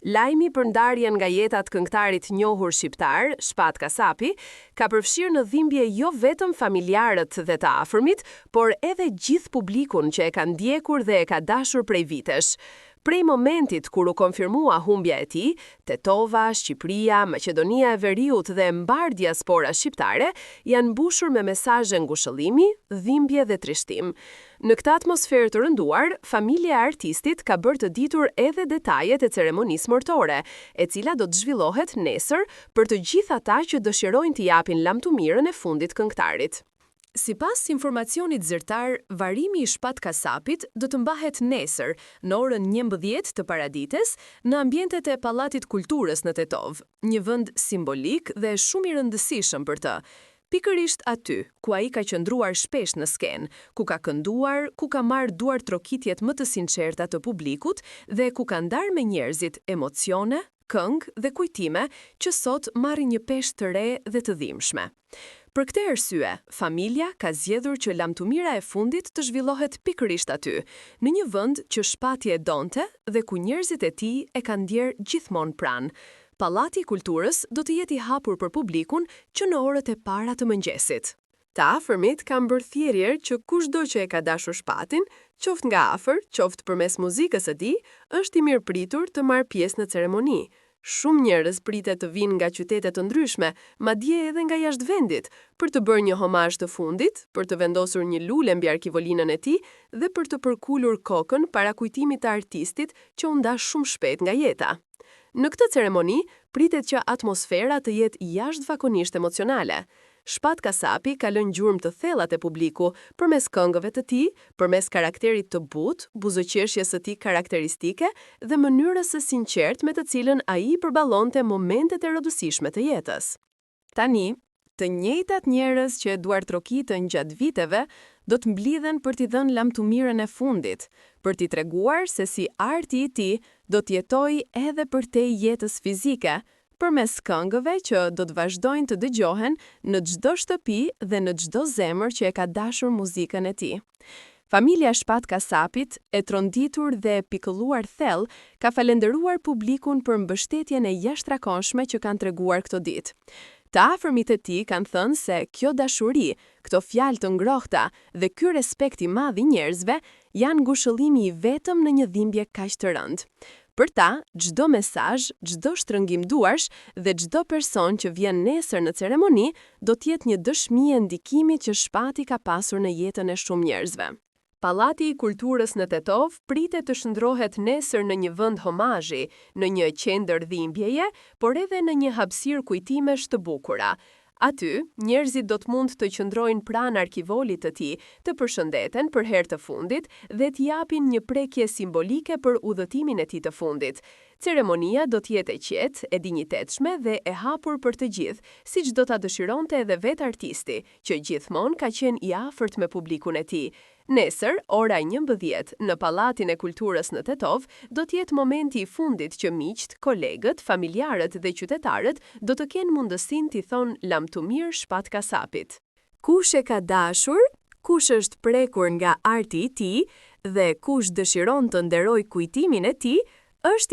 Lajmi për ndarjen nga jeta të këngëtarit njohur shqiptar, Shpat Kasapi, ka përfshirë në dhimbje jo vetëm familjarët dhe të afërmit, por edhe gjithë publikun që e ka ndjekur dhe e ka dashur prej vitesh. Prej momentit kur u konfirmua humbja e tij, Tetova, Shqipëria, Maqedonia e Veriut dhe mbar diaspora shqiptare janë mbushur me mesazhe ngushëllimi, dhimbje dhe trishtim. Në këtë atmosferë të rënduar, familja e artistit ka bërë të ditur edhe detajet e ceremonisë mortore, e cila do të zhvillohet nesër për të gjithë ata që dëshirojnë t'i japin lamtumirën e fundit këngëtarit. Sipas informacionit zyrtar, varimi i Shpat Kasapit do të mbahet nesër, në orën 11 të paradites, në ambientet e Pallatit Kulturës në Tetov, një vend simbolik dhe shumë i rëndësishëm për të. Pikërisht aty, ku ai ka qëndruar shpesh në skenë, ku ka kënduar, ku ka marrë duar trokitjet më të sinqerta të publikut dhe ku ka ndarë me njerëzit emocione, këngë dhe kujtime që sot marrin një peshë të re dhe të dhimbshme. Për këtë arsye, familja ka zgjedhur që lamtumira e fundit të zhvillohet pikërisht aty, në një vend që Shpati e donte dhe ku njerëzit e tij e kanë ndjer gjithmonë pranë. Pallati i Kulturës do të jetë i hapur për publikun që në orët e para të mëngjesit. Të afërmit kanë bërë thirrje që kushdo që e ka dashur Shpatin, qoftë nga afër, qoftë përmes muzikës së tij, është i mirëpritur të marrë pjesë në ceremoni. Shumë njerëz pritet të vinë nga qytete të ndryshme, madje edhe nga jashtë vendit, për të bërë një homazh të fundit, për të vendosur një lule mbi arkivolinën e tij dhe për të përkulur kokën para kujtimit të artistit që u nda shumë shpejt nga jeta. Në këtë ceremoni, pritet që atmosfera të jetë jashtëzakonisht emocionale. Shpat Kasapi ka lënë gjurmë të thella te publiku përmes këngëve të tij, përmes karakterit të butë, buzëqeshjes së tij karakteristike dhe mënyrës së sinqertë me të cilën ai përballonte momentet e rëndësishme të jetës. Tani, të njëjtat njerëz që e duartrokitën gjatë viteve do të mblidhen për t'i dhënë lamtumirën e fundit, për t'i treguar se si arti i tij do të jetojë edhe përtej jetës fizike, përmes këngëve që do të vazhdojnë të dëgjohen në çdo shtëpi dhe në çdo zemër që e ka dashur muzikën e tij. Familja Shpat Kasapit, e tronditur dhe e pikëlluar thellë, ka falendëruar publikun për mbështetjen e jashtëzakonshme që kanë treguar këto ditë. Të afërmit e tij kanë thënë se kjo dashuri, këto fjalë të ngrohta dhe ky respekt i madh i njerëzve janë ngushëllimi i vetëm në një dhimbje kaq të rëndë. Për ta, çdo mesazh, çdo shtrëngim duarsh dhe çdo person që vjen nesër në ceremoni do të jetë një dëshmi e ndikimit që Shpati ka pasur në jetën e shumë njerëzve. Pallati i Kulturës në Tetov pritet të shndrohet nesër në një vend homazhi, në një qendër dhimbjeje, por edhe në një hapësirë kujtimesh të bukura. Aty, njerëzit do të mund të qëndrojnë pranë arkivolit të tij, të përshëndeten për herë të fundit dhe t'i japin një prekje simbolike për udhëtimin e tij të fundit. Ceremonia do të jetë e qetë, e dinjitetshme dhe e hapur për të gjithë, siç do ta dëshironte edhe vetë artisti, që gjithmonë ka qenë i afërt me publikun e tij. Nesër, ora 11, në Pallatin e Kulturës në Tetov, do të jetë momenti i fundit që miqt, kolegët, familjarët dhe qytetarët do të kenë mundësinë t'i thonë lamtumir Shpat Kasapit. Kush e ka dashur, kush është prekur nga arti i tij dhe kush dëshiron të nderojë kujtimin e tij, është